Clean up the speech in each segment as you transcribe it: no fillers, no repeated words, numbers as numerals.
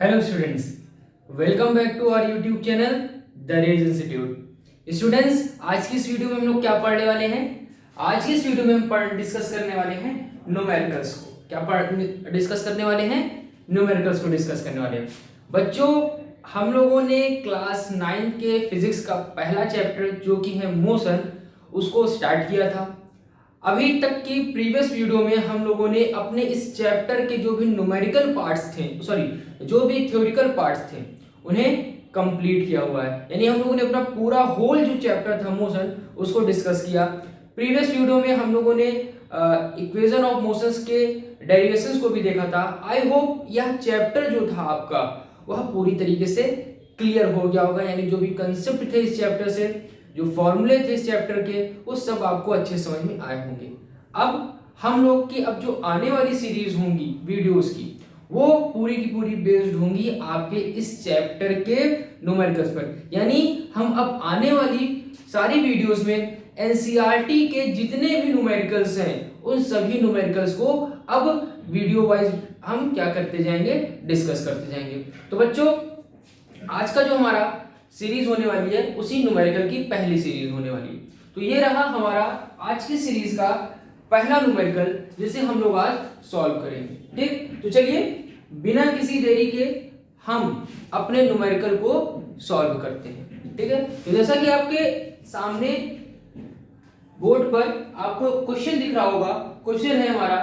Hello students, welcome back to our YouTube channel the Rays Institute. Students, आज की इस video में हम लोग क्या पढ़ने वाले हैं? आज की इस वीडियो में हम डिस्कस करने वाले हैं न्यूमेरिकल्स को। डिस्कस करने वाले हैं? न्यूमेरिकल्स को डिस्कस करने वाले हैं। बच्चों, हम लोगों ने क्लास 9 के फिजिक्स का पहला चैप्टर जो कि है मोशन, उसको स्टार्ट किया था। अभी तक की प्रीवियस वीडियो में हम लोगों ने अपने इस चैप्टर के जो भी न्यूमेरिकल पार्ट्स थे, जो भी थ्योरिकल पार्ट्स थे, उन्हें कंप्लीट किया हुआ है। यानी हम लोगों ने अपना पूरा होल जो चैप्टर था मोशन, उसको डिस्कस किया। प्रीवियस वीडियो में हम लोगों ने इक्वेशन ऑफ मोशंस के डेरिवेशंस को भी देखा था। आई होप यह चैप्टर जो था आपका वह पूरी तरीके से क्लियर हो गया होगा। यानी जो भी कंसेप्ट थे इस चैप्टर से, जो फॉर्मूले थे इस चैप्टर के, वो सब आपको अच्छे समझ में आए होंगे। अब हम लोग की अब जो आने वाली सीरीज होंगी वीडियोस की, वो पूरी की पूरी बेस्ड होंगी आपके इस चैप्टर के न्यूमेरिकल्स पर। यानी हम अब आने वाली सारी वीडियोस में एनसीईआरटी के जितने भी न्यूमेरिकल्स हैं, उन सभी न्यूमेरिकल्स को अब वीडियो वाइज हम क्या करते जाएंगे, डिस्कस करते जाएंगे। तो बच्चों, आज का जो हमारा सीरीज होने वाली है, उसी न्यूमेरिकल की पहली सीरीज होने वाली है। तो ये रहा हमारा आज की सीरीज का पहला न्यूमेरिकल, जिसे हम लोग आज सॉल्व करेंगे। ठीक, तो चलिए बिना किसी देरी के हम अपने न्यूमेरिकल को सॉल्व करते हैं। ठीक है, तो जैसा कि आपके सामने बोर्ड पर आपको क्वेश्चन दिख रहा होगा। क्वेश्चन है हमारा,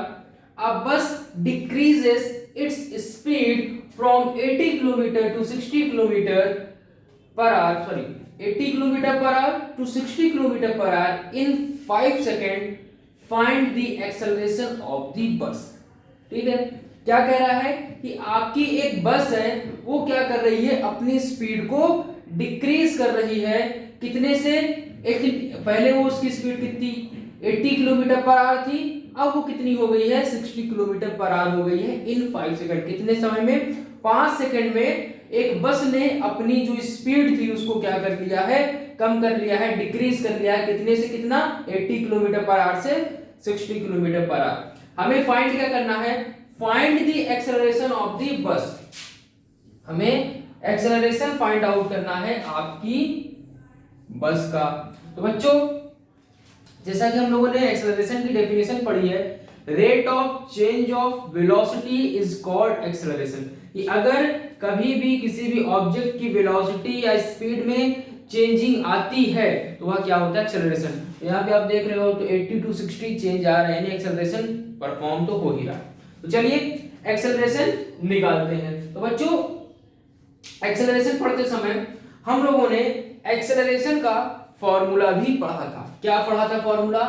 uh bus decreases its speed from 80 kilometre to 60 kilometre per hour, 80 kilometre per hour to 60 kilometre per hour in 5 second, find the acceleration of the bus. ठीक है, क्या कह रहा है कि आपकी एक बस है, वो क्या कर रही है, अपनी स्पीड को डिक्रीज कर रही है। कितने से? पहले वो उसकी स्पीड कितनी 80 किलोमीटर पर आवर थी, अब वो कितनी हो गई है, 60 किलोमीटर पर आवर हो गई है इन 5 सेकेंड। कितने समय में? 5 सेकेंड में एक बस ने अपनी जो स्पीड थी उसको क्या कर लिया है, कम कर लिया है, डिक्रीज कर लिया है। कितने से कितना? 80 किलोमीटर पर आवर से 60 किलोमीटर पर आवर। हमें फाइंड क्या करना है? Find the acceleration of the बस। हमें एक्सेलरेशन फाइंड आउट करना है आपकी बस का। तो बच्चों, जैसा कि हम लोगों ने एक्सेलरेशन की डेफिनेशन पढ़ी है, rate of change of velocity is called acceleration. कि अगर कभी भी किसी भी ऑब्जेक्ट की वेलोसिटी या स्पीड में चेंजिंग आती है तो वह क्या होता है, एक्सेलरेशन। तो यहाँ पे आप देख रहे हो तो 80 टू 60 चेंज आ रहा है, यानी एक्सेलरेशन परफॉर्म तो हो ही रहा है। तो चलिए एक्सेलरेशन निकालते हैं। तो बच्चों, एक्सेलरेशन पढ़ते समय हम लोगों ने एक्सेलरेशन का फॉर्मूला भी पढ़ा था। क्या पढ़ा था फॉर्मूला?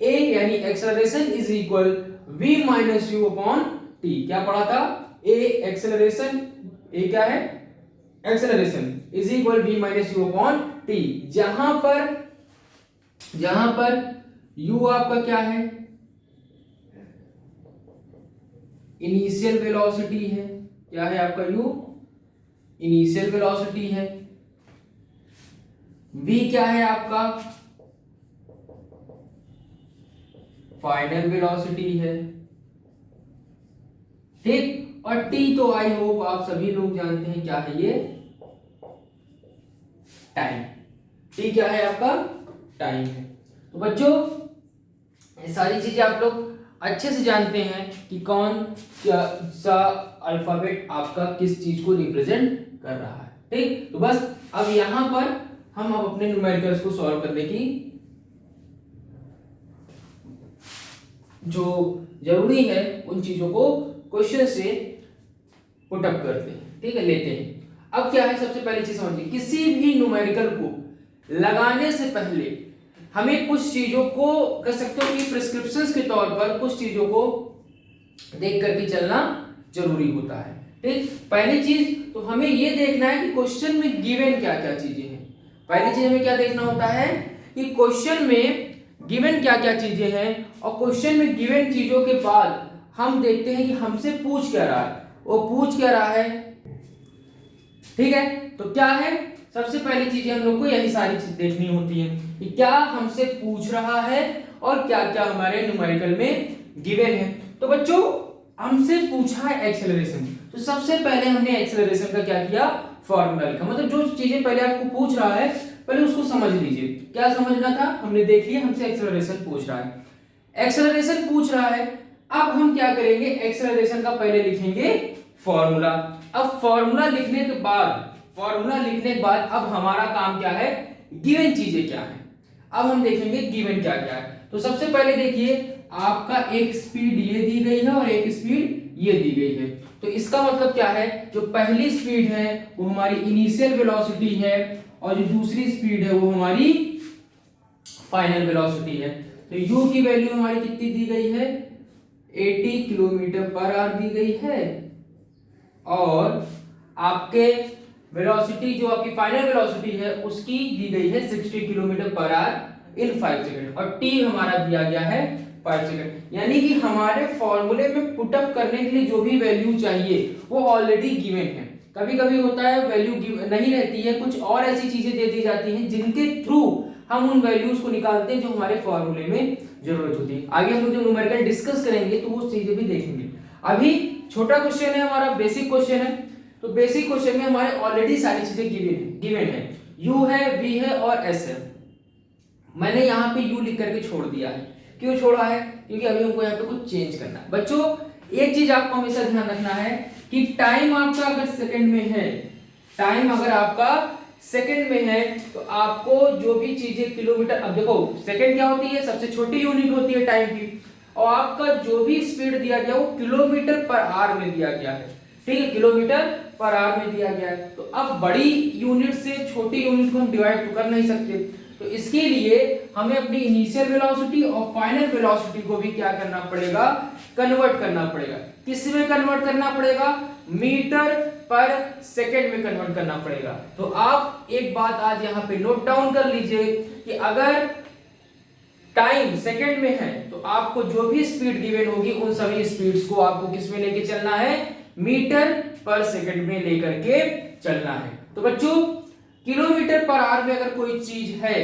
ए यानी acceleration is equal v minus you upon T. क्या पढ़ा था? ए एक्सेलरेशन, ए क्या है, acceleration is equal v minus you upon T. जहां पर u आपका क्या है, इनिशियल वेलोसिटी है। क्या है आपका? u इनिशियल वेलोसिटी है। v क्या है आपका? फाइनल वेलोसिटी है। ठीक, और t तो आई होप आप सभी लोग जानते हैं क्या है, ये टाइम। t क्या है आपका? टाइम है। तो बच्चों, ये सारी चीजें आप लोग अच्छे से जानते हैं कि कौन सा अल्फाबेट आपका किस चीज को रिप्रेजेंट कर रहा है। ठीक, तो बस अब यहां पर हम अब अपने न्यूमेरिकल्स को सॉल्व करने की जो जरूरी है, उन चीजों को क्वेश्चन से पुट अप करते हैं। ठीक है, लेते हैं। अब क्या है, सबसे पहली चीज समझिए, किसी भी न्यूमेरिकल को लगाने से पहले हमें कुछ चीजों को, कह सकते हो कि प्रिस्क्रिप्शंस के तौर पर कुछ चीजों को देख करके चलना जरूरी होता है। ठीक, पहली चीज तो हमें यह देखना है कि क्वेश्चन में गिवन क्या क्या चीजें हैं। पहली चीज हमें क्या देखना होता है कि क्वेश्चन में गिवन क्या क्या चीजें हैं, और क्वेश्चन में गिवन चीजों के बाद हम देखते हैं कि हमसे पूछ क्या रहा है, वो पूछ क्या रहा है। ठीक है, तो क्या है, सबसे पहली चीजें हम लोग को यही सारी चीज देखनी होती है कि क्या हमसे पूछ रहा है और क्या क्या हमारे न्यूमेरिकल में गिवन है। तो बच्चों, हमसे पूछा है एक्सेलरेशन, तो सबसे पहले हमने एक्सेलरेशन का क्या किया, फॉर्मूला लिखा। मतलब जो चीजें पहले आपको पूछ रहा है पहले उसको समझ लीजिए। क्या समझना था, हमने देख लिया, हमसे एक्सेलरेशन पूछ रहा है, एक्सेलरेशन पूछ रहा है। अब हम क्या करेंगे, एक्सेलरेशन का पहले लिखेंगे फॉर्मूला। अब फॉर्मूला लिखने के बाद अब हमारा काम क्या है, गिवन चीजें क्या है। अब हम देखेंगे गिवन क्या क्या है। तो सबसे पहले देखिए, आपका एक स्पीड ये दी गई है और एक स्पीड ये दी गई है। तो इसका मतलब क्या है, जो पहली स्पीड है वो हमारी इनिशियल वेलोसिटी है और जो दूसरी स्पीड है वो हमारी फाइनल वेलोसिटी है। तो u की वैल्यू हमारी कितनी दी गई है, 80 किलोमीटर पर आवर दी गई है और आपके वेलोसिटी जो आपकी फाइनल वेलोसिटी है उसकी दी गई है 60 kilometre per hour in 5 second और t हमारा दिया गया है 5 सेकंड। यानी कि हमारे फॉर्मूले में पुटअप करने के लिए जो भी वैल्यू चाहिए वो ऑलरेडी गिवन है। कभी कभी होता है वैल्यू नहीं रहती है, कुछ और ऐसी चीजें दे दी जाती हैं जिनके थ्रू हम उन वैल्यूज को निकालते हैं जो हमारे फॉर्मूले में जरूरत होती है। आगे हम लोग जो न्यूमेरिकल डिस्कस करेंगे तो वो चीजें भी देखेंगे। अभी छोटा क्वेश्चन है हमारा, बेसिक क्वेश्चन है। तो बेसिक क्वेश्चन में हमारे ऑलरेडी सारी चीजें गिवन है, u है, v है और s है। मैंने यहाँ पे u लिख करके छोड़ दिया है। क्यों छोड़ा है, क्योंकि अभी हमको यहाँ पे कुछ चेंज करना है। बच्चों एक चीज आपको हमेशा ध्यान रखना है कि टाइम आपका अगर सेकंड में है, टाइम अगर आपका सेकंड में है तो आपको जो भी चीजें किलोमीटर, अब देखो सेकंड क्या होती है, सबसे छोटी यूनिट होती है टाइम की, और आपका जो भी स्पीड दिया गया वो किलोमीटर पर आवर में दिया गया है। ठीक है, किलोमीटर पर आवर में दिया गया है। तो अब बड़ी यूनिट से छोटी यूनिट को हम डिवाइड तो कर नहीं सकते, तो इसके लिए हमें अपनी इनिशियल वेलोसिटी और फाइनल वेलोसिटी को भी क्या करना पड़ेगा, कन्वर्ट करना पड़ेगा। किस में कन्वर्ट करना पड़ेगा, मीटर पर सेकंड में कन्वर्ट करना पड़ेगा। तो आप एक बात आज यहाँ पे नोट डाउन कर लीजिए कि अगर टाइम सेकंड में है तो आपको जो भी स्पीड गिवन होगी उन सभी स्पीड्स को आपको किस में लेके चलना है, मीटर पर सेकंड में लेकर के चलना है। तो बच्चों किलोमीटर पर आवर में अगर कोई चीज है,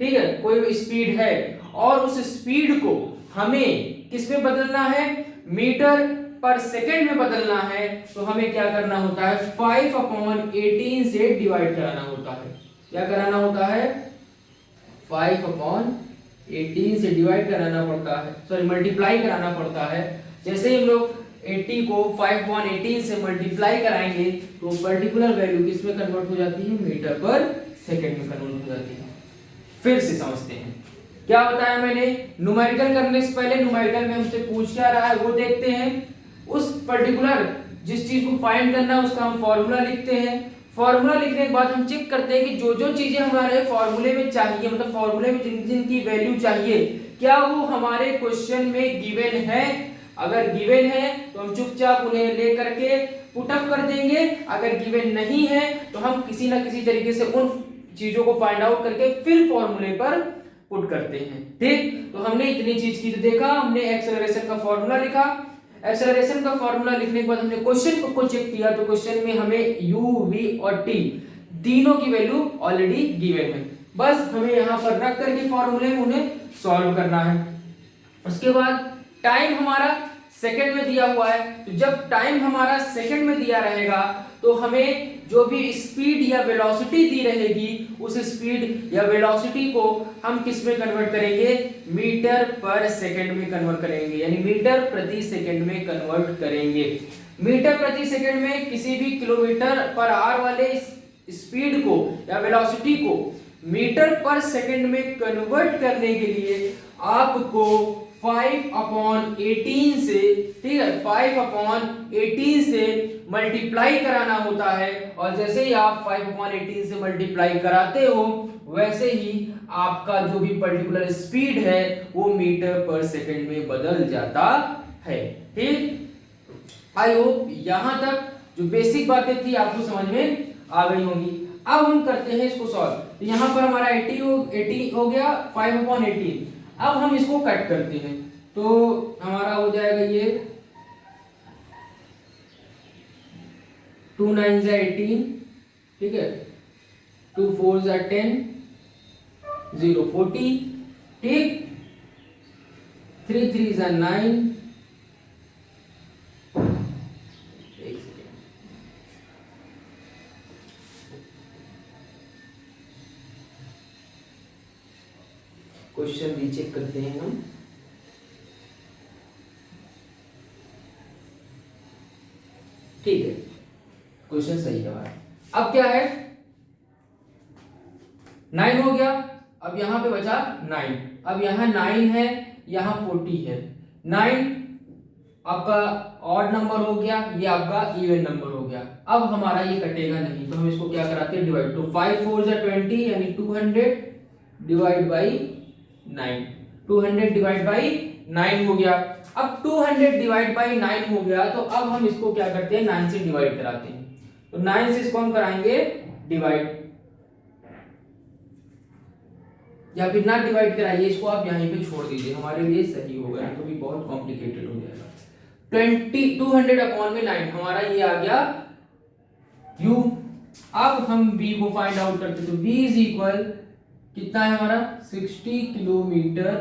ठीक है, कोई स्पीड है और उस स्पीड को हमें किस में बदलना है, मीटर पर सेकंड में बदलना है, तो हमें क्या करना होता है, 5/18 से डिवाइड कराना होता है। क्या कराना होता है, 5/18 से डिवाइड कराना पड़ता है, सॉरी मल्टीप्लाई कराना पड़ता है। जैसे ही हम लोग 80 को 5/18 से मल्टीप्लाई कराएंगे तो पर्टिकुलर वैल्यू किस में कन्वर्ट हो जाती है, मीटर पर सेकंड में कन्वर्ट हो जाती है। फिर से समझते हैं क्या बताया मैंने, न्यूमेरिकल करने से पहले न्यूमेरिकल में हमसे पूछ क्या रहा है वो देखते हैं। उस पर्टिकुलर जिस चीज को फाइंड करना है उसका हम फॉर्मूला लिखते हैं। फॉर्मूला लिखने के बाद हम चेक करते हैं कि जो जो चीजें हमारे फॉर्मूले में चाहिए, मतलब फॉर्मूले में जिन जिन की वैल्यू चाहिए, क्या वो हमारे क्वेश्चन में गिवन है। अगर गिवन है तो हम चुपचाप उन्हें लेकर के पुटअप कर देंगे, अगर गिवन नहीं है तो हम किसी ना किसी तरीके से उन चीजों को फाइंड आउट करके फिर फॉर्मूले पर पुट करते हैं। ठीक, तो हमने इतनी चीज की तो देखा, हमने एक्सेलरेशन का फॉर्मूला लिखा। एक्सेलरेशन का फॉर्मूला लिखने के बाद हमने क्वेश्चन को चेक किया, तो क्वेश्चन में हमें u, v और t तीनों की वैल्यू ऑलरेडी गिवन है। बस हमें यहाँ पर रख करके फॉर्मूले में उन्हें सॉल्व करना है। उसके बाद टाइम हमारा सेकंड में दिया हुआ है, तो जब टाइम हमारा सेकंड में दिया रहेगा तो हमें जो भी स्पीड या वेलोसिटी दी रहेगी उस स्पीड या वेलोसिटी को हम किस में कन्वर्ट करेंगे, मीटर पर सेकंड में कन्वर्ट करेंगे, यानी मीटर प्रति सेकंड में कन्वर्ट करेंगे। मीटर प्रति सेकंड में किसी भी किलोमीटर पर आवर वाले स्पीड को या वेलोसिटी को मीटर पर सेकंड में कन्वर्ट करने के लिए आपको 5/18 से, ठीक है, 5/18 से मल्टीप्लाई कराना होता है। और जैसे ही आप 5/18 से मल्टीप्लाई कराते हो वैसे ही आपका जो भी पर्टिकुलर स्पीड है वो मीटर पर सेकंड में बदल जाता है। ठीक, आई होप यहां तक जो बेसिक बातें थी आपको समझ में आ गई होंगी। अब हम करते हैं इसको सॉल्व। तो यहाँ पर हमारा 80 हो गया 5/18। अब हम इसको कट करते हैं तो हमारा हो जाएगा ये 2 9 जा 18, ठीक है, 2 4 जा 10, 0 40, ठीक, 3 3 जा 9, एक सेकेंड, चेक करते हैं हम। ठीक है, क्वेश्चन सही है हमारा। अब क्या है, 9 हो गया, अब यहां पे बचा 9। अब यहाँ 9 है, यहाँ 40 है। 9 आपका ऑड नंबर हो गया, ये आपका इवन नंबर हो गया। अब हमारा ये कटेगा नहीं, तो हम इसको क्या कराते हैं, डिवाइड। तो 5 4 जा 20 यानी 200 डिवाइड बाई 9। 200 डिवाइड बाई 9 हो गया। अब 200 डिवाइड बाई 9 हो गया, तो अब हम इसको क्या करते हैं, 9 से डिवाइड कराते हैं। तो 9 से इसको हम कराएंगे डिवाइड, या फिर ना डिवाइड कराइए, इसको आप यहीं पे छोड़ दीजिए, हमारे लिए सही होगा, तो भी बहुत कॉम्प्लिकेटेड हो जाएगा। 200 अपॉन में 9 हमारा ये आ गया u। अब हम v को फाइंड आउट करते, तो v इज इक्वल कितना है हमारा, 60 किलोमीटर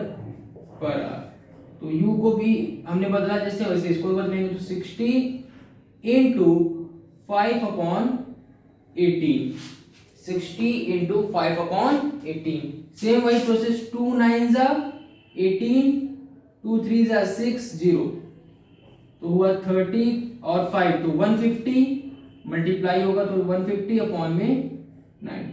पर आवर। तो u को भी हमने बदला जैसे वैसे इसको बदलेंगे, तो 60 into 5 upon 18, 60 into 5 upon 18। Same वही प्रोसेस, 2 9 जा 18, 2 3 जा 6 0, तो हुआ 30 और 5 तो 150 मल्टीप्लाई होगा, तो 150 अपॉन में 9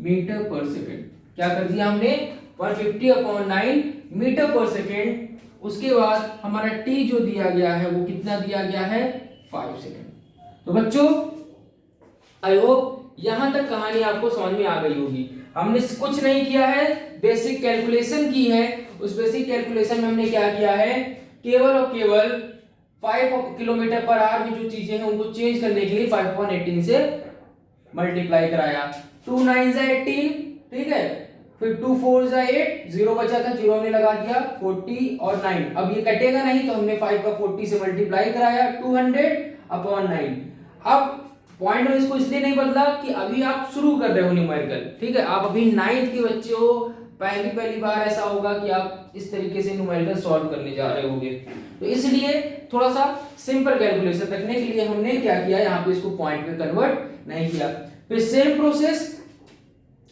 मीटर पर सेकेंड। क्या कर दिया हमने, 150 अपॉन 9 मीटर पर सेकेंड। उसके बाद हमारा t जो दिया गया है वो कितना दिया गया है, 5 सेकेंड। तो बच्चों आई होप यहां तक कहानी आपको समझ में आ गई होगी। हमने कुछ नहीं किया है, बेसिक कैलकुलेशन की है। उस बेसिक कैलकुलेशन में हमने क्या किया है, केवल और केवल 5 किलोमीटर पर आवर में जो चीजें हैं उनको चेंज करने के लिए 5/18 से मल्टीप्लाई कराया। 2 9 जा 18, ठीक है, फिर 2 4 जा 8, 0 बचा था, 0 हमने लगा दिया, 40 और 9। अब ये कटेगा नहीं, तो हमने 5 का 40 से मल्टीप्लाई कराया, 200 अपॉन 9। अब पॉइंट में इसको इसलिए नहीं बदला कि अभी आप शुरू कर रहे हो न्यूमेरिकल, ठीक है, आप अभी 9th के बच्चे हो, पहली बार ऐसा होगा कि आप इस तरीके से न्यूमेरिकल सॉल्व करने जा रहे होगे, तो इसलिए थोड़ा सा सिंपल कैलकुलेशन रखने के लिए हमने क्या किया, यहाँ पे इसको पॉइंट में कन्वर्ट नहीं किया। फिर सेम प्रोसेस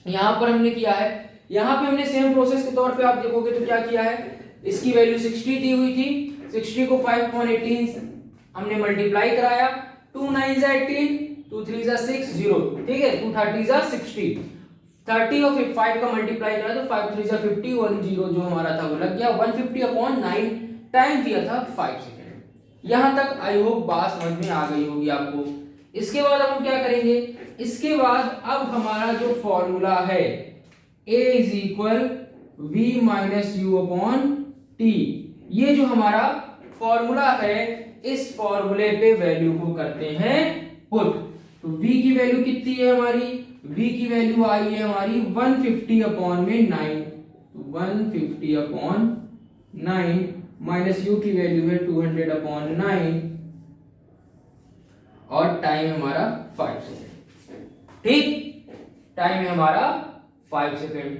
यहाँ पर हमने किया है, यहाँ पे हमने सेम प्रोसेस के तौर पे आप देखोगे तो क्या किया है, इसकी वैल्यू 60 दी हुई थी, 60 को 5/18 हमने मल्टीप्लाई कराया, 2 9 जा 18, 2 3 जा 6 0, ठीक है, 2 30 जा 60, 30 और 5 का मल्टीप्लाई करा तो 5 3 जा 50, 1 0 जो हमारा था वो लग गया, 150 अपॉन 9, टाइम दिया था 5 सेकेंड। यहां तक आई होप बात समझ में आ गई होगी आपको। इसके बाद अब हम क्या करेंगे, इसके बाद अब हमारा जो फॉर्मूला है a is equal v minus you upon T, ये जो हमारा फॉर्मूला है, इस फॉर्मूले पे वैल्यू को करते हैं पुट। तो v की वैल्यू कितनी है हमारी, v की वैल्यू आई है हमारी 150 अपॉन में 9, 150 अपॉन 9 माइनस u की वैल्यू है 200 अपॉन 9 और टाइम हमारा 5 सेकेंड, ठीक, टाइम है हमारा 5 सेकेंड।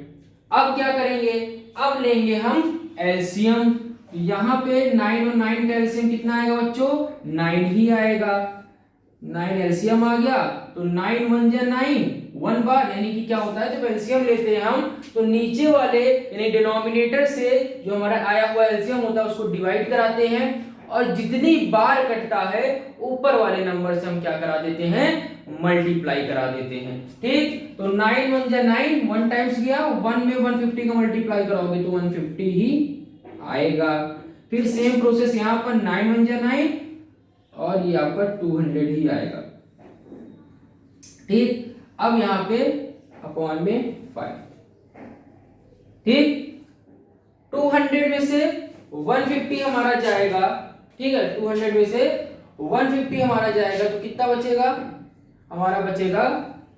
अब क्या करेंगे, अब लेंगे हम एलसीएम। यहां पे 9 और 9 का एलसीएम कितना आएगा बच्चों, 9 ही आएगा। 9 एलसीएम आ गया, तो 9 1 जा 9, 1 बार, यानी कि क्या होता है जब एलसीएम लेते हैं हम तो नीचे वाले यानी डिनोमिनेटर से जो हमारा आया हुआ एलसीएम होता है उसको डिवाइड कराते हैं, और जितनी बार कटता है ऊपर वाले नंबर से हम क्या करा देते हैं, मल्टीप्लाई करा देते हैं, ठीक। तो 9 1 जा 9, 1 टाइम्स गया, 1 में 150 का मल्टीप्लाई कराओगे तो 150 ही आएगा। फिर सेम प्रोसेस यहां पर 9 1 जा 9 और ये आपका 200 ही आएगा, ठीक। अब यहां पे अपॉन में 5, ठीक। 200 में से 150 हमारा जाएगा, ठीक है, 200 में से 150 हमारा जाएगा, तो कितना बचेगा हमारा, बचेगा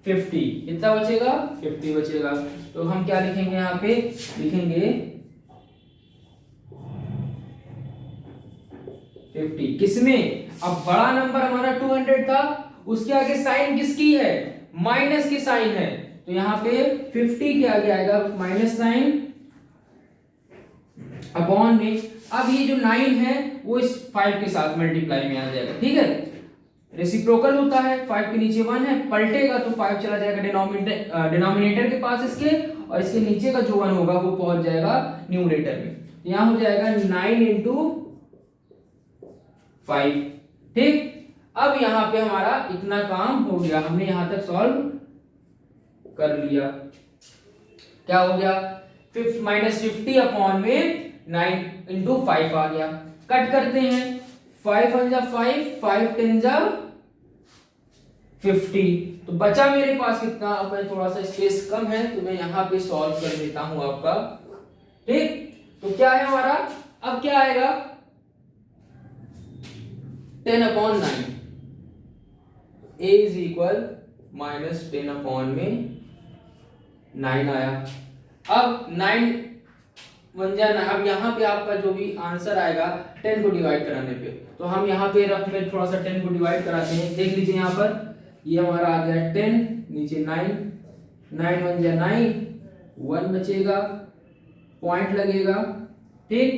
50। कितना बचेगा, 50 बचेगा। तो हम क्या लिखेंगे यहाँ पे, लिखेंगे 50 किसमें, अब बड़ा नंबर हमारा 200 था, उसके आगे साइन किसकी है, माइनस की साइन है, तो यहाँ पे 50 के आगे आएगा माइनस साइन अपॉन में। अब ये जो 9 है वो इस 5 के साथ मल्टीप्लाई में आ जाएगा, ठीक है, रेसिप्रोकल होता है, 5 के नीचे 1 है, पलटेगा तो 5 चला जाएगा डिनोमिनेटर के पास इसके, और इसके नीचे का जो 1 होगा वो पहुंच जाएगा न्यूमरेटर में। तो यहाँ हो जाएगा 9 इंटू 5। ठीक, अब यहाँ पे हमारा इतना काम हो गया, हमने यहां तक सॉल्व कर लिया। क्या हो गया, -50 अपॉन में 9 इंटू 5 आ गया। कट करते हैं, 5 1 जा 5, 5 10 जा 50, तो बचा मेरे पास कितना। अब मैं थोड़ा सा स्पेस कम है तो मैं यहाँ पे सॉल्व कर देता हूं आपका। ठीक, तो क्या है हमारा, अब क्या आएगा 10 upon 9 a is equal -10 upon में 9 आया। अब 9 1 जा 9, अब यहाँ पे आपका जो भी आंसर आएगा 10 को डिवाइड कराने पे, तो हम यहाँ पे रफ में थोड़ा सा 10 को डिवाइड कराते हैं। देख लीजिए यहाँ पर ये हमारा आ गया 10, नीचे 9, 9 1 जा 9, 1 बचेगा, पॉइंट लगेगा। ठीक,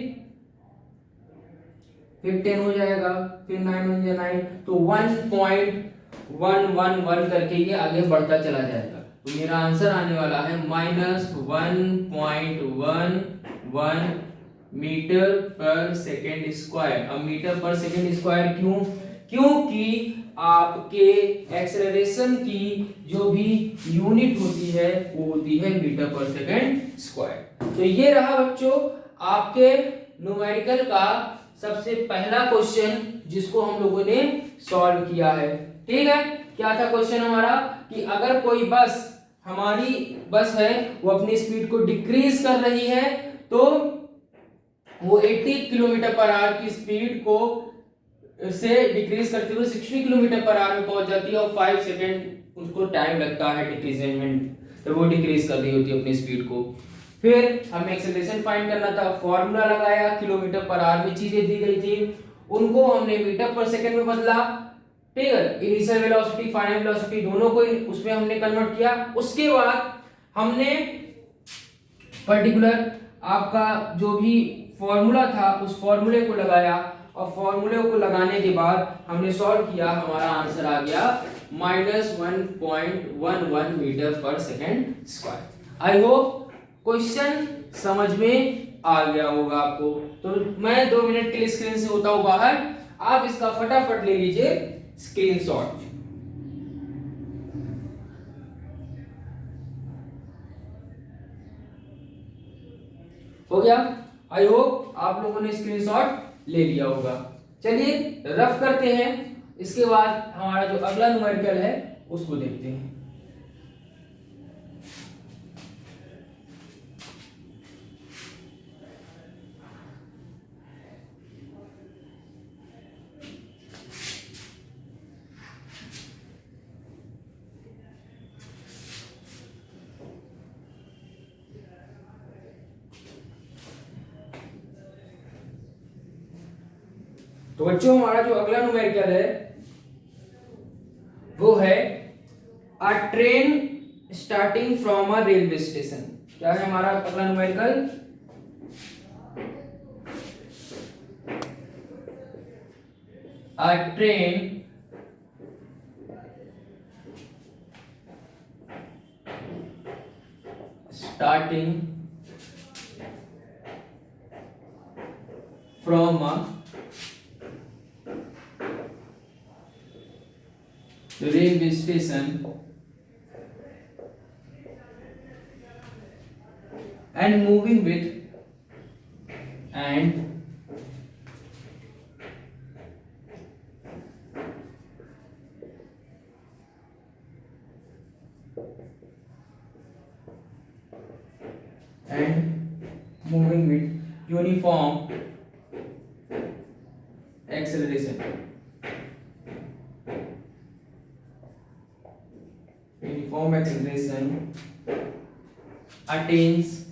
फिर 10 हो जाएगा, फिर 9 1 जा 9, तो 1.111 करके ये आगे बढ़ता चला जाएगा। तो मेरा आंसर आने वाला है -1.11 मीटर पर सेकेंड स्क्वायर। अब मीटर पर सेकेंड स्क्वायर क्यों, क्योंकि आपके एक्सेलरेशन की जो भी यूनिट होती है वो होती है मीटर पर सेकेंड स्क्वायर। तो ये रहा बच्चों आपके न्यूमेरिकल का सबसे पहला क्वेश्चन जिसको हम लोगों ने सॉल्व किया है। ठीक है, क्या था क्वेश्चन हमारा कि अगर कोई बस, हमारी बस है, वो अपनी स्पीड को डिक्रीज कर रही है तो वो 80 किलोमीटर पर आवर की स्पीड को से डिक्रीज करते हुए 60 किलोमीटर पर आवर में पहुंच जाती है और 5 सेकेंड उसको टाइम लगता है डिक्रीजमेंट, तो वो डिक्रीज कर रही होती है अपनी स्पीड को। फिर हमें एक्सेलरेशन फाइंड करना था, फॉर्मूला लगाया, किलोमीटर पर आवर में चीजें दी गई थी, उनको हमने मीटर पर सेकेंड में बदला। ठीक है, इनिशियल वेलोसिटी फाइनल वेलोसिटी दोनों को उसमें हमने कन्वर्ट किया। उसके बाद हमने पर्टिकुलर आपका जो भी फॉर्मूला था उस फॉर्मूले को लगाया और फॉर्मूले को लगाने के बाद हमने सॉल्व किया, हमारा आंसर आ गया -1.11 मीटर पर second square. I hope question समझ में आ गया होगा आपको। तो मैं 2 मिनट के लिए स्क्रीन से होता हूं बाहर, आप इसका फटाफट ले लीजिए स्क्रीनशॉट। हो गया, आई होप आप लोगों ने स्क्रीनशॉट ले लिया होगा। चलिए रफ करते हैं, इसके बाद हमारा जो अगला न्यूमेरिकल है उसको देखते हैं। तो बच्चों हमारा जो अगला न्यूमेरिकल है वो है अ train starting from a railway station. क्या है हमारा अगला numerical, a train starting from a railway station and moving with uniform acceleration. Uniform acceleration attains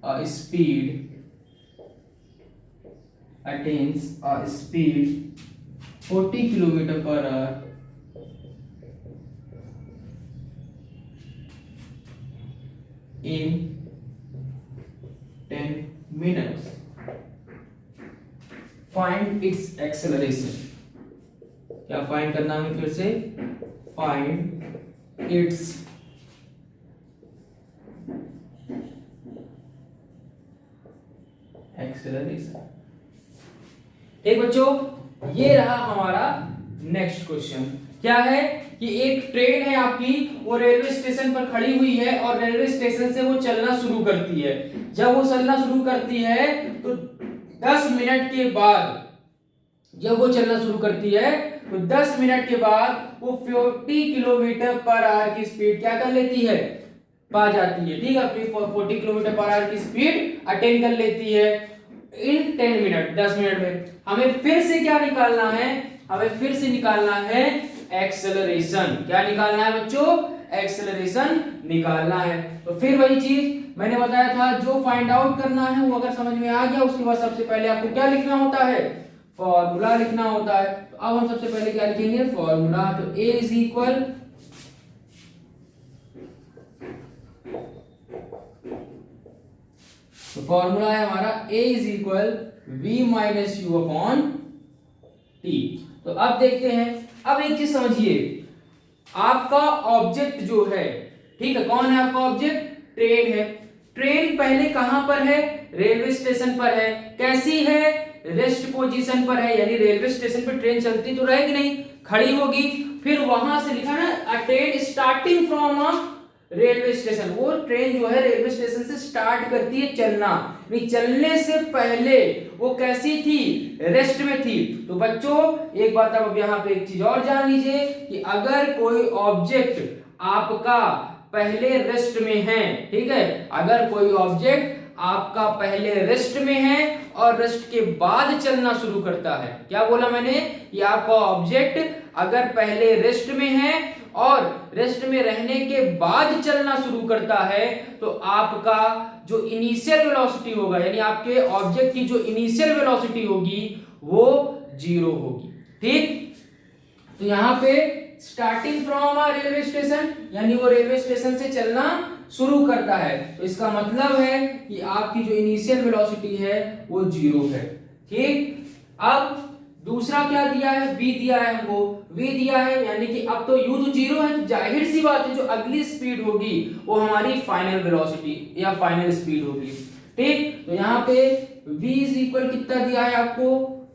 a speed 40 kilometre per our in 10 minutes. Find its acceleration. क्या find करना है फिर से, find its acceleration. ठीक बच्चों, ये रहा हमारा नेक्स्ट क्वेश्चन। क्या है कि एक ट्रेन है आपकी, वो रेलवे स्टेशन पर खड़ी हुई है और रेलवे स्टेशन से वो चलना शुरू करती है। जब वो चलना शुरू करती है तो 10 मिनट के बाद, जब वो चलना शुरू करती है तो 10 मिनट के बाद वो 40 किलोमीटर पर आवर की स्पीड क्या कर लेती है, पा जाती है। ठीक है, अपनी 40 किलोमीटर पर आवर की स्पीड अटेन कर लेती है इन 10 मिनट, 10 मिनट में। हमें फिर से क्या निकालना है, हमें फिर से निकालना है एक्सेलरेशन। क्या निकालना है बच्चों, एक्सेलरेशन निकालना है। तो फिर वही चीज मैंने बताया था, जो फाइंड आउट करना है वो अगर समझ में आ गया, उसके बाद सबसे पहले आपको क्या लिखना होता है, फॉर्मूला लिखना होता है। तो अब हम सबसे पहले क्या लिखेंगे, फॉर्मूला। तो A इज इक्वल तो फॉर्मूला है हमारा A is equal V minus you upon T. तो अब देखते हैं, अब एक चीज समझिए, आपका ऑब्जेक्ट जो है, ठीक है, कौन है आपका ऑब्जेक्ट, ट्रेन है। ट्रेन पहले कहां पर है, रेलवे स्टेशन पर है। कैसी है, रेस्ट पोजीशन पर है, यानी रेलवे स्टेशन पर ट्रेन चलती तो रहेगी नहीं, खड़ी होगी। फिर वहां से लिखा ना, अ train starting from a railway station, वो ट्रेन जो है रेलवे स्टेशन से स्टार्ट करती है चलना, नहीं चलने से पहले वो कैसी थी, रेस्ट में थी। तो बच्चों एक बात अब यहाँ पे एक चीज और जान लीजिए कि अगर कोई ऑब्जेक्ट आपका पहले रेस्ट में है, ठीक है, अगर कोई ऑब्जेक्ट आपका पहले रेस्ट में है और रेस्ट के बाद चलना शुरू करता है, क्या बोला मैंने, कि आपका ऑब्जेक्ट अगर पहले रेस्ट में है और रेस्ट में रहने के बाद चलना शुरू करता है, तो आपका जो इनिशियल वेलोसिटी होगा, यानी आपके ऑब्जेक्ट की जो इनिशियल वेलोसिटी होगी वो 0 होगी। ठीक, तो यहां पे starting from a railway station, यानी वो रेलवे स्टेशन से चलना शुरू करता है, तो इसका मतलब है कि आपकी जो इनिशियल वेलोसिटी है वो 0 है। ठीक, अब दूसरा क्या दिया है, v दिया है हमको, v दिया है, यानी कि अब तो u तो 0 है, तो जाहिर सी बात है जो अगली स्पीड होगी वो हमारी फाइनल वेलोसिटी या फाइनल स्पीड होगी। ठीक, तो यहाँ पे v इज इक्वल कितना दिया है आपको,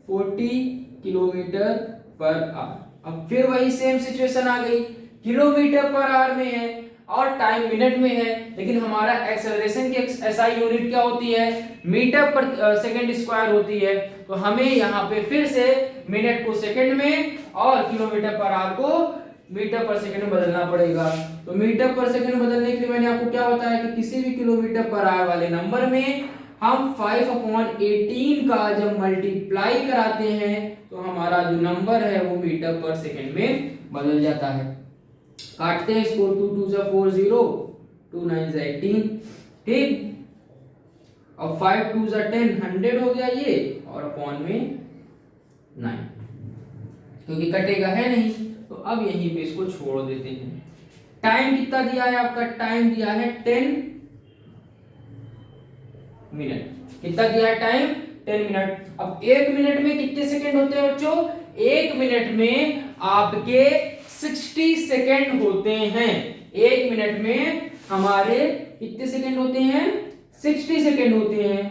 40 किलोमीटर पर आवर। अब फिर वही सेम सिचुएशन आ गई, किलोमीटर पर आवर में है और टाइम मिनट में है, लेकिन हमारा एक्सेलरेशन की एसआई यूनिट क्या होती है, मीटर पर सेकंड स्क्वायर होती है। तो हमें यहाँ पे फिर से मिनट को सेकंड में और किलोमीटर पर आवर को मीटर पर सेकंड में बदलना पड़ेगा। तो मीटर पर सेकंड बदलने के लिए मैंने आपको क्या बताया कि किसी भी किलोमीटर पर आवर वाले नंबर में हम 5/18 का जब मल्टीप्लाई कराते हैं तो हमारा जो नंबर है वो मीटर पर सेकंड में बदल जाता है। काटते हैं इसको, 2 2 जा 4 0, 2 9 जा 18। ठीक, अब 5 2 जा 10, 100 हो गया ये, और अपॉन में 9, क्योंकि कटेगा है नहीं, तो अब यहीं पे इसको छोड़ देते हैं। टाइम कितना दिया है आपका, टाइम दिया है 10 मिनट। कितना दिया है टाइम, 10 मिनट। अब 1 मिनट में कितने सेकंड होते हैं बच्चों, 1 मिनट में आपके 60 सेकंड होते हैं। 1 मिनट में हमारे कितने सेकंड होते हैं, 60 सेकंड होते हैं,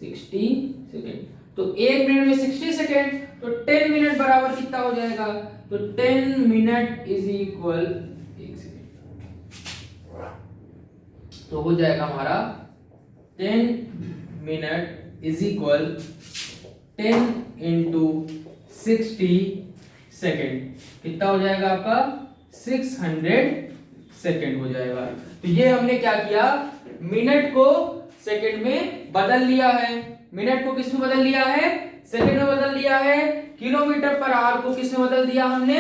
60 सेकंड। तो 1 मिनट में 60 सेकंड, तो 10 मिनट बराबर कितना हो जाएगा, तो 10 मिनट इज इक्वल 1 सेकंड। तो हो जाएगा हमारा 10 minute is equal 10 into 60 second, कितना हो जाएगा आपका, 600 सेकेंड हो जाएगा। तो ये हमने क्या किया, मिनट को सेकेंड में बदल लिया है, मिनट को किस में बदल लिया है, सेकेंड में बदल लिया है। किलोमीटर पर आवर को किस में बदल दिया हमने,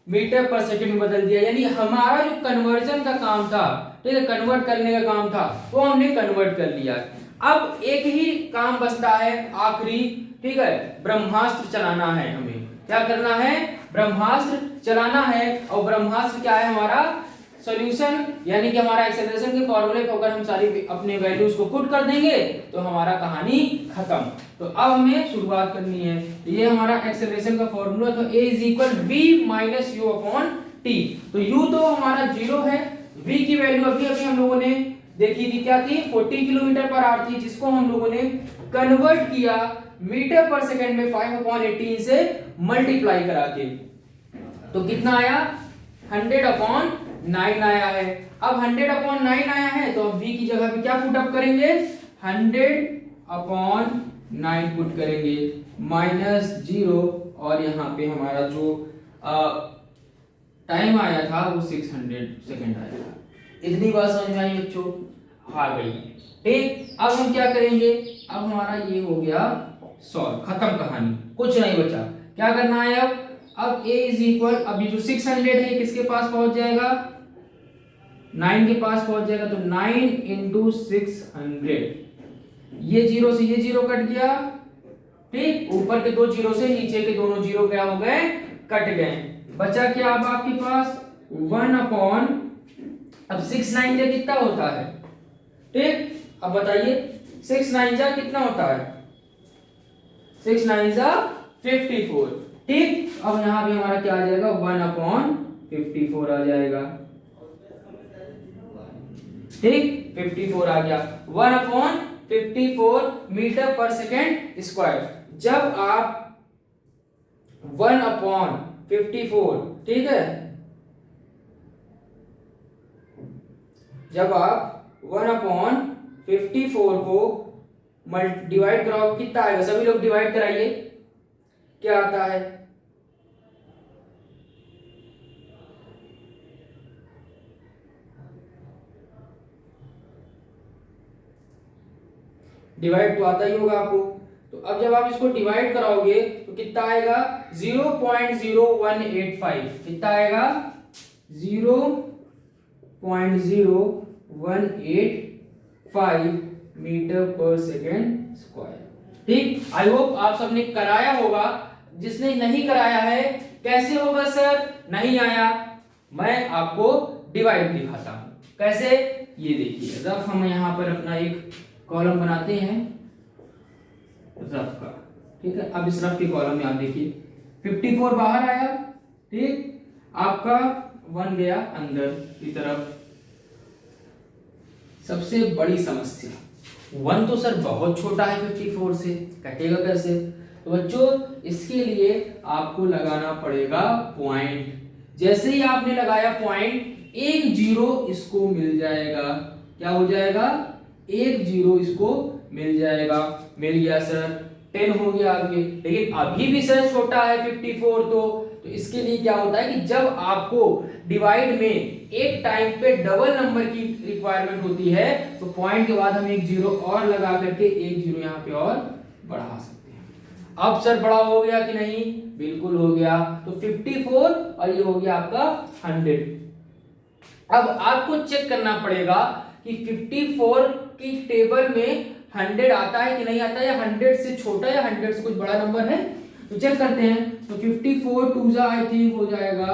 मीटर पर सेकेंड में बदल दिया। यानी हमारा जो कन्वर्जन का काम था, ठीक है, कन्वर्ट करने का काम था, वो हमने कन्वर्ट कर लिया। अब एक ही काम बचता है आखिरी, ठीक है, ब्रह्मास्त्र चलाना है। हमें क्या करना है, ब्रह्मास्त्र चलाना है। और ब्रह्मास्त्र क्या है हमारा, सॉल्यूशन यानी कि हमारा एक्सेलरेशन के फॉर्मूले पर अगर हम सारी अपने वैल्यूज को पुट कर देंगे तो हमारा कहानी खत्म। तो अब हमें शुरुआत करनी है। ये हमारा एक्सेलरेशन का फॉर्मूला, तो a is equal v minus you upon T. तो u तो हमारा 0 है, v की वैल्यू अभी अभी हम लोगों ने देखी थी, क्या थी 40 किलोमीटर पर आवर थी, जिसको हम लोगों ने कन्वर्ट किया मीटर पर सेकंड में 5/18 से मल्टीप्लाई करा के। तो कितना आया 100/9 आया है। अब 100/9 आया है तो अब v की जगह पे क्या पुट अप करेंगे 100/9 पुट करेंगे माइनस 0, और यहाँ पे हमारा जो टाइम आया था वो 600 सेकंड आया था। इतनी बात समझ में आई बच्चों? आ गई। ठीक, अब हम क्या करेंगे, अब हमारा ये हो गया सॉल्व, खत्म कहानी, कुछ नहीं बचा। क्या करना है अब a इज इक्वल, अभी जो 600 है ये किसके पास पहुंच जाएगा 9 के पास पहुंच जाएगा, तो 9 इंटू 600, ये जीरो से ये जीरो कट गया। ठीक, ऊपर के दो जीरो से नीचे के दोनों जीरो क्या हो गए, कट गए। बचा क्या अब आपके पास 1 अपॉन, अब 6 9 जा कितना होता है, ठीक, अब बताइए 6 9 जा कितना होता है, 6 9 जा 54। ठीक, अब यहां भी हमारा क्या आ जाएगा 1/54 आ जाएगा। ठीक, 54 आ गया, 1/54 मीटर पर सेकेंड स्क्वायर। जब आप 1/54, ठीक है, जब आप 1/54 को डिवाइड कराओ कितना आएगा, सभी लोग डिवाइड कराइए, क्या आता है, डिवाइड तो आता ही होगा आपको। तो अब जब आप इसको डिवाइड कराओगे तो कितना आएगा 0.0185, कितना आएगा 0.0185 मीटर पर सेकेंड स्क्वायर। ठीक, आई होप आप सबने कराया होगा। जिसने नहीं कराया है कैसे होगा सर, नहीं आया, मैं आपको डिवाइड दिखाता हूं कैसे। ये देखिए रफ, हम यहां पर अपना एक कॉलम बनाते हैं रफ का, ठीक है। अब इस रफ के कॉलम में आप देखिए 54 बाहर आया, ठीक, आपका 1 गया अंदर की तरफ। सबसे बड़ी समस्या 1 तो सर बहुत छोटा है 54 से, कटेगा कैसे। तो बच्चों इसके लिए आपको लगाना पड़ेगा पॉइंट। जैसे ही आपने लगाया पॉइंट, एक जीरो इसको मिल जाएगा, क्या हो जाएगा, एक जीरो इसको मिल जाएगा। मिल गया सर, 10 हो गया आगे। लेकिन अभी भी सर छोटा है 54, तो इसके लिए क्या होता है कि जब आपको डिवाइड में एक टाइम पे डबल नंबर की रिक्वायरमेंट होती है तो पॉइंट के बाद हम एक जीरो और लगा करके एक जीरो यहाँ पे और बढ़ा सकते हैं। अब सर बड़ा हो गया कि नहीं, बिल्कुल हो गया। तो 54 और ये हो गया आपका 100। अब आपको चेक करना पड़ेगा कि 54 की टेबल में 100 आता है कि नहीं आता है, या 100 से छोटा या 100 से कुछ बड़ा नंबर है। तो चेक करते हैं। तो 54 2 जा आई थिंक हो जाएगा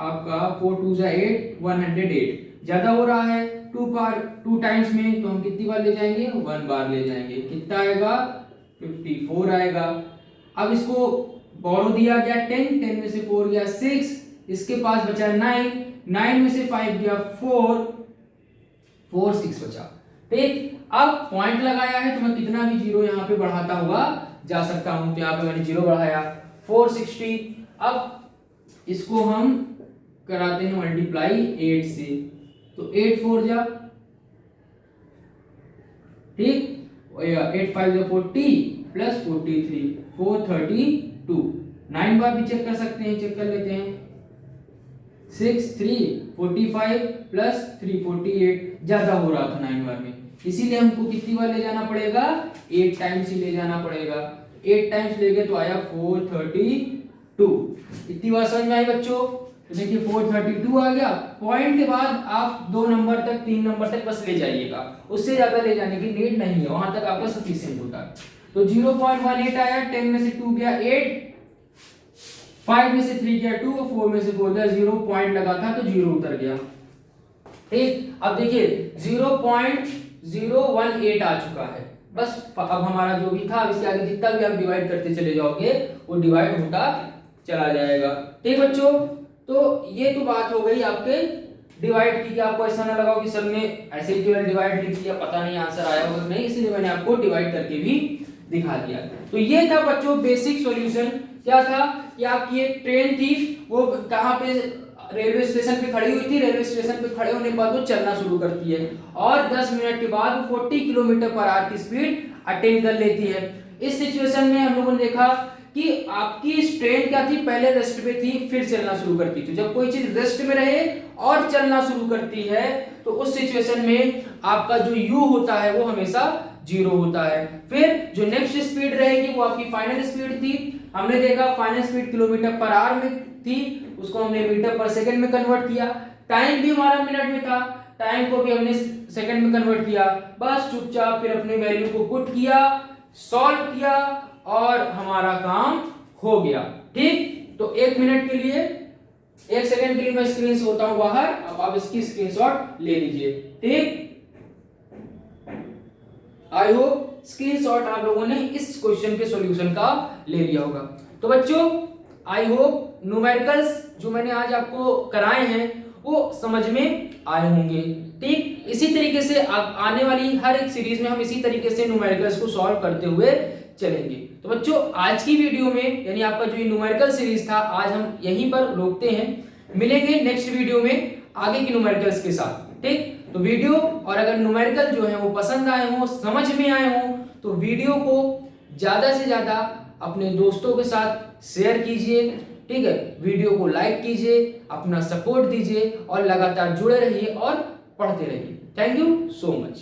आपका 4 2 जा 8, 108 ज्यादा हो रहा है। 2 टाइम्स में तो हम कितनी बार ले जाएंगे, 1 बार ले जाएंगे। कितना आएगा 54 आएगा। अब इसको बोरो दिया गया 10 में से 4 गया 6, इसके पास बचा 9 में से 5 गया 4 6 बचा। ठीक, अब पॉइंट लगाया है तो मैं कितना भी जीरो यहाँ पे बढ़ाता हुआ जा सकता हूं। तो यहाँ पे मैंने जीरो बढ़ाया 460। अब इसको हम कराते हैं मल्टीप्लाई 8 से, तो 8 4 जा, ठीक, 8 5 जा 40 प्लस 43 432। 9 बार भी चेक कर सकते हैं, चेक कर लेते हैं। 6 3 45 प्लस 3 48 ज्यादा हो रहा था 9 बार में, इसीलिए हमको कितनी बार ले जाना पड़ेगा, 8 टाइम्स ही ले जाना पड़ेगा। 8 टाइम्स ले गए तो आया 432। इतनी बार समझ में आई बच्चों। तो देखिए 432 आ गया। पॉइंट के बाद आप 2 नंबर तक 3 नंबर तक बस ले जाइएगा, उससे ज्यादा ले जाने की नीड नहीं है, वहां तक आपका सफिशिएंट होता है। तो 0.18 आया, 10 में से 2 गया 8, 5 में से 3 गया 2 और 4 में से 4 गया 0। पॉइंट लगा था तो 0 उतर गया। ठीक, अब देखिए 0.018 आ चुका है। बस अब हमारा जो भी था, इसके आगे जितना भी आप डिवाइड करते चले जाओगे वो डिवाइड होता चला जाएगा। ठीक बच्चों, तो ये तो बात हो गई आपके डिवाइड की, कि आपको ऐसा ना लगाओ कि सर ने ऐसे ही केवल डिवाइड लिख दिया, पता नहीं आंसर आया होगा नहीं, इसलिए मैंने आपको डिवाइड करके भी दिखा दिया। तो ये था बच्चों बेसिक सॉल्यूशन। क्या था कि आपकी एक ट्रेन थी, वो कहाँ पे, रेलवे स्टेशन पे खड़ी हुई थी। रेलवे स्टेशन पे खड़े होने के बाद वो चलना शुरू करती है और 10 मिनट के बाद 40 किलोमीटर पर आवर की स्पीड अटेन कर लेती है। इस सिचुएशन में हम लोगों ने देखा कि आपकी ट्रेन क्या थी, पहले रेस्ट पे थी फिर चलना शुरू करती थी। जब कोई चीज रेस्ट में रहे और चलना शुरू करती है तो उस सिचुएशन में आपका जो u होता है वो हमेशा 0 होता है। फिर जो नेक्स्ट स्पीड रहेगी वो आपकी फाइनल स्पीड थी। हमने देखा final speed kilometre per our में थी, उसको हमने मीटर पर सेकंड में कन्वर्ट किया। टाइम भी हमारा मिनट में था, टाइम को भी हमने सेकंड में कन्वर्ट किया। बस चुपचाप फिर अपने वैल्यू को पुट किया, सॉल्व किया और हमारा काम हो गया। ठीक, तो 1 मिनट के लिए, 1 सेकंड के लिए मैं स्क्रीन से होता हूं बाहर, अब आप इसकी स्क्रीनशॉट ले लीजिए। ठीक, आई होप स्क्रीनशॉट आप लोगों ने इस क्वेश्चन के सॉल्यूशन का ले लिया होगा। तो बच्चों आई होप न्यूमेरिकल्स जो मैंने आज आपको कराए हैं वो समझ में आए होंगे। ठीक, इसी तरीके से आने वाली हर एक सीरीज में हम इसी तरीके से न्यूमेरिकल्स को सॉल्व करते हुए चलेंगे। तो बच्चों आज की वीडियो में, यानी आपका जो न्यूमेरिकल सीरीज था, आज हम यहीं पर रोकते हैं। मिलेंगे नेक्स्ट वीडियो में आगे की न्यूमेरिकल्स के साथ। ठीक, तो वीडियो और अगर न्यूमेरिकल जो है वो पसंद आए हो, समझ में आए हो, तो वीडियो को ज्यादा से ज्यादा अपने दोस्तों के साथ शेयर कीजिए। ठीक है, वीडियो को लाइक कीजिए, अपना सपोर्ट दीजिए और लगातार जुड़े रहिए और पढ़ते रहिए। Thank you so much.